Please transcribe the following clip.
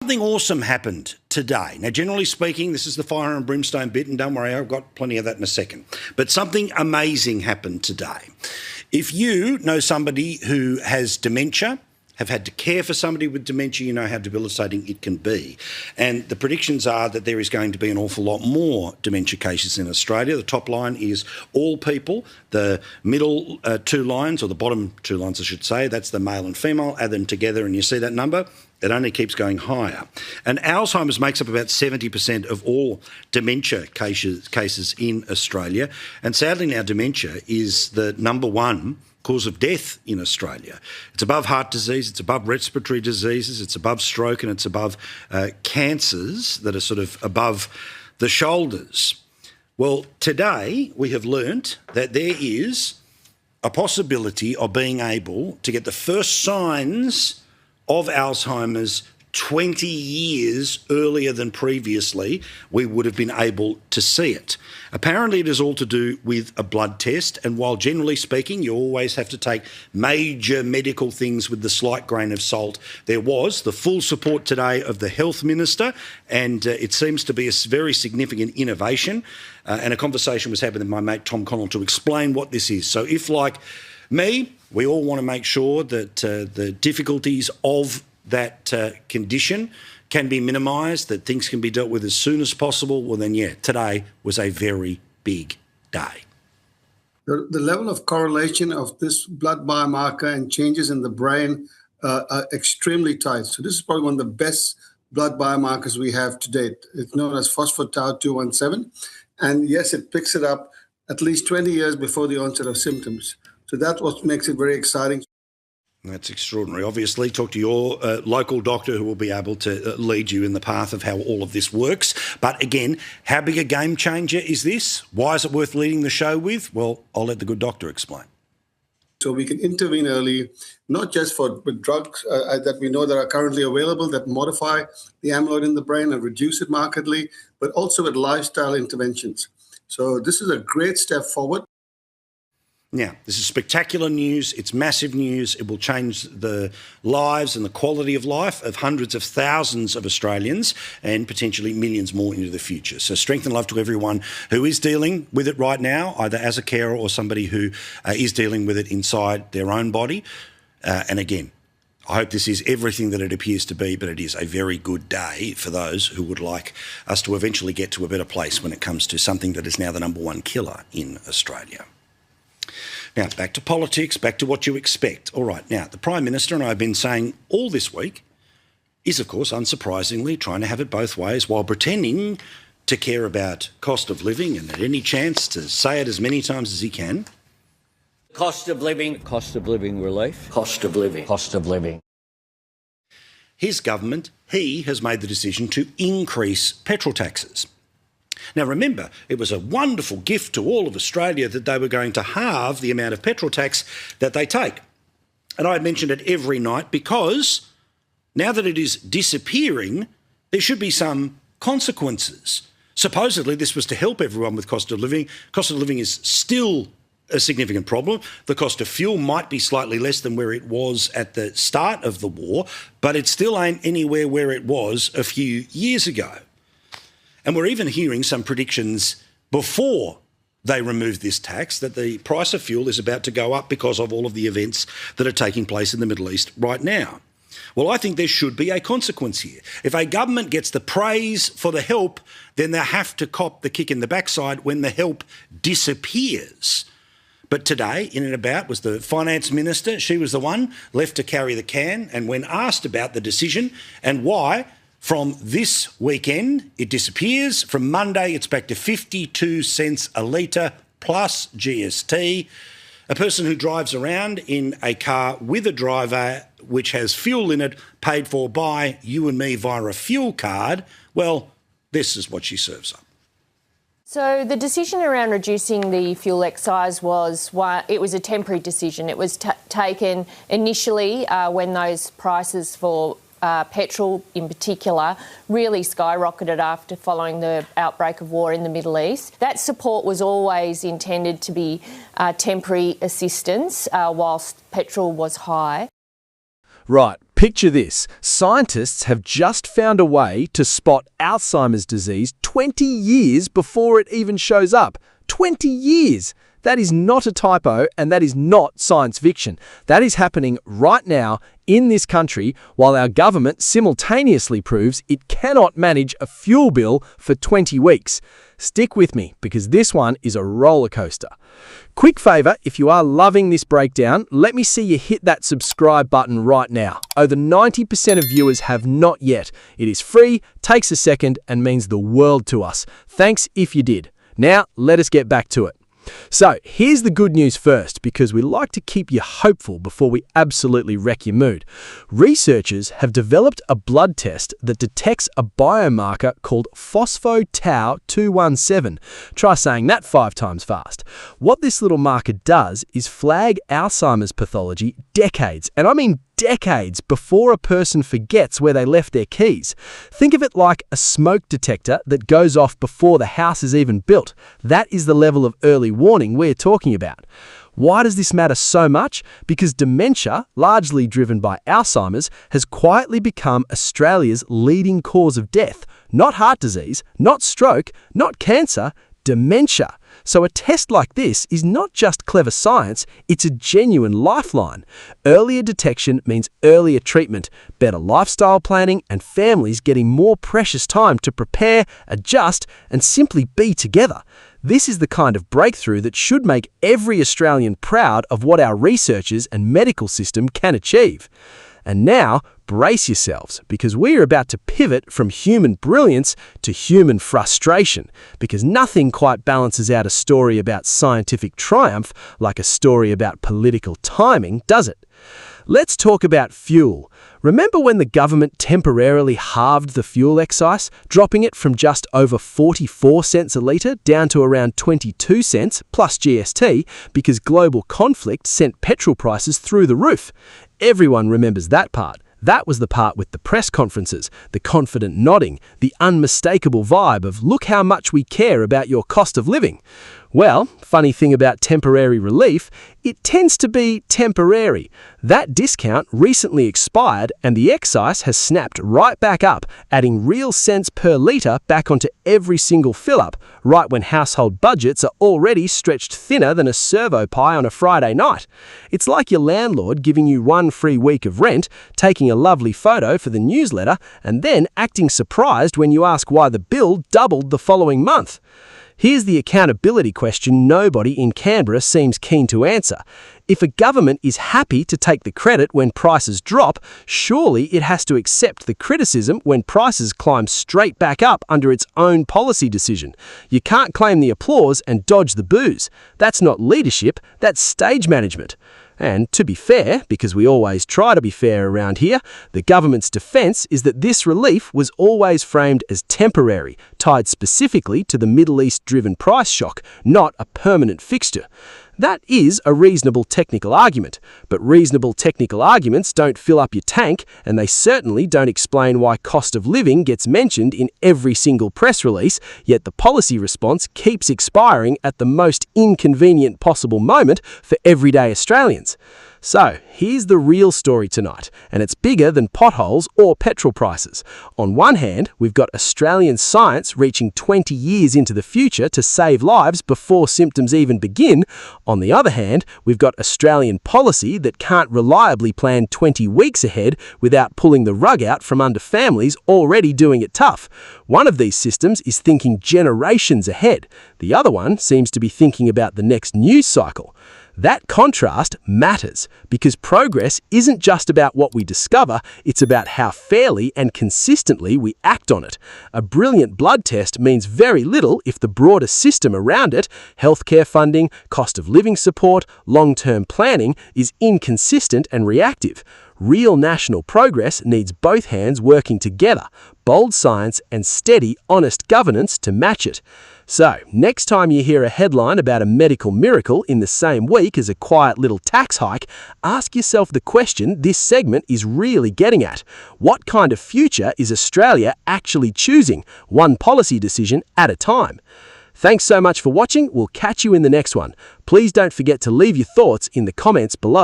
something awesome happened today. Now, generally speaking, this is the fire and brimstone bit, and don't worry, I've got plenty of that in a second. But something amazing happened today. If you know somebody who has dementia, have had to care for somebody with dementia, you know how debilitating it can be. And the predictions are that there is going to be an awful lot more dementia cases in Australia. The top line is all people. The middle two lines, or the bottom two lines, I should say, that's the male and female. Add them together and you see that number. It only keeps going higher. And Alzheimer's makes up about 70% of all dementia cases in Australia. And sadly now dementia is the number one cause of death in Australia. It's above heart disease, it's above respiratory diseases, it's above stroke, and it's above cancers that are sort of above the shoulders. Well, today we have learnt that there is a possibility of being able to get the first signs of Alzheimer's 20 years earlier than previously we would have been able to see it. Apparently it is all to do with a blood test, and while generally speaking you always have to take major medical things with the slight grain of salt, there was the full support today of the Health Minister, and it seems to be a very significant innovation, and a conversation was having with my mate Tom Connell to explain what this is. So if, like me, we all want to make sure that the difficulties of that condition can be minimised, that things can be dealt with as soon as possible, well then, yeah, today was a very big day. The level of correlation of this blood biomarker and changes in the brain are extremely tight. So this is probably one of the best blood biomarkers we have to date. It's known as phospho-tau 217. And yes, it picks it up at least 20 years before the onset of symptoms. So that's what makes it very exciting. That's extraordinary. Obviously, talk to your local doctor who will be able to lead you in the path of how all of this works. But again, how big a game changer is this? Why is it worth leading the show with? Well, I'll let the good doctor explain. So we can intervene early, not just with drugs that we know that are currently available that modify the amyloid in the brain and reduce it markedly, but also with lifestyle interventions. So this is a great step forward. Now, this is spectacular news. It's massive news. It will change the lives and the quality of life of hundreds of thousands of Australians and potentially millions more into the future. So strength and love to everyone who is dealing with it right now, either as a carer or somebody who is dealing with it inside their own body. And again, I hope this is everything that it appears to be, but it is a very good day for those who would like us to eventually get to a better place when it comes to something that is now the number one killer in Australia. Now, back to politics, back to what you expect. All right, now, the Prime Minister, and I have been saying all this week, is, of course, unsurprisingly trying to have it both ways while pretending to care about cost of living and at any chance to say it as many times as he can. Cost of living relief. Cost of living. His government, he has made the decision to increase petrol taxes. Now, remember, it was a wonderful gift to all of Australia that they were going to halve the amount of petrol tax that they take. And I mentioned it every night because now that it is disappearing, there should be some consequences. Supposedly, this was to help everyone with cost of living. Cost of living is still a significant problem. The cost of fuel might be slightly less than where it was at the start of the war, but it still ain't anywhere where it was a few years ago. And we're even hearing some predictions before they remove this tax that the price of fuel is about to go up because of all of the events that are taking place in the Middle East right now. Well, I think there should be a consequence here. If a government gets the praise for the help, then they have to cop the kick in the backside when the help disappears. But today, in and about, was the Finance Minister. She was the one left to carry the can. And when asked about the decision and why, from this weekend, it disappears. From Monday, it's back to 52 cents a litre plus GST. A person who drives around in a car with a driver which has fuel in it, paid for by you and me via a fuel card, well, this is what she serves up. So the decision around reducing the fuel excise was a temporary decision. It was taken initially when those prices for petrol in particular really skyrocketed after following the outbreak of war in the Middle East. That support was always intended to be temporary assistance whilst petrol was high. Right, Picture this. Scientists have just found a way to spot Alzheimer's disease 20 years before it even shows up. 20 years! That is not a typo, and that is not science fiction. That is happening right now in this country, while our government simultaneously proves it cannot manage a fuel bill for 20 weeks. Stick with me, because this one is a roller coaster. Quick favour, if you are loving this breakdown, let me see you hit that subscribe button right now. Over 90% of viewers have not yet. It is free, takes a second, and means the world to us. Thanks if you did. Now, let us get back to it. So, here's the good news first, because we like to keep you hopeful before we absolutely wreck your mood. Researchers have developed a blood test that detects a biomarker called phospho-tau 217. Try saying that 5 times fast. What this little marker does is flag Alzheimer's pathology decades, and I mean decades, before a person forgets where they left their keys. Think of it like a smoke detector that goes off before the house is even built. That is the level of early warning we're talking about. Why does this matter so much? Because dementia, largely driven by Alzheimer's, has quietly become Australia's leading cause of death. Not heart disease, not stroke, not cancer, dementia. So a test like this is not just clever science, it's a genuine lifeline. Earlier detection means earlier treatment, better lifestyle planning, and families getting more precious time to prepare, adjust, and simply be together. This is the kind of breakthrough that should make every Australian proud of what our researchers and medical system can achieve. And now, brace yourselves, because we are about to pivot from human brilliance to human frustration, because nothing quite balances out a story about scientific triumph like a story about political timing, does it? Let's talk about fuel. Remember when the government temporarily halved the fuel excise, dropping it from just over 44 cents a litre down to around 22 cents plus GST because global conflict sent petrol prices through the roof? Everyone remembers that part. That was the part with the press conferences, the confident nodding, the unmistakable vibe of "look how much we care about your cost of living." Well, funny thing about temporary relief, it tends to be temporary. That discount recently expired and the excise has snapped right back up, adding real cents per litre back onto every single fill-up, right when household budgets are already stretched thinner than a servo pie on a Friday night. It's like your landlord giving you 1 free week of rent, taking a lovely photo for the newsletter, and then acting surprised when you ask why the bill doubled the following month. Here's the accountability question nobody in Canberra seems keen to answer. If a government is happy to take the credit when prices drop, surely it has to accept the criticism when prices climb straight back up under its own policy decision. You can't claim the applause and dodge the boos. That's not leadership, that's stage management. And to be fair, because we always try to be fair around here, the government's defence is that this relief was always framed as temporary, tied specifically to the Middle East-driven price shock, not a permanent fixture. That is a reasonable technical argument, but reasonable technical arguments don't fill up your tank, and they certainly don't explain why cost of living gets mentioned in every single press release, yet the policy response keeps expiring at the most inconvenient possible moment for everyday Australians. So, here's the real story tonight, and it's bigger than potholes or petrol prices. On one hand, we've got Australian science reaching 20 years into the future to save lives before symptoms even begin. On the other hand, we've got Australian policy that can't reliably plan 20 weeks ahead without pulling the rug out from under families already doing it tough. One of these systems is thinking generations ahead. The other one seems to be thinking about the next news cycle. That contrast matters because progress isn't just about what we discover, it's about how fairly and consistently we act on it. A brilliant blood test means very little if the broader system around it, healthcare funding, cost of living support, long-term planning, is inconsistent and reactive. Real national progress needs both hands working together, bold science and steady, honest governance to match it. So, next time you hear a headline about a medical miracle in the same week as a quiet little tax hike, ask yourself the question this segment is really getting at. What kind of future is Australia actually choosing, one policy decision at a time? Thanks so much for watching. We'll catch you in the next one. Please don't forget to leave your thoughts in the comments below.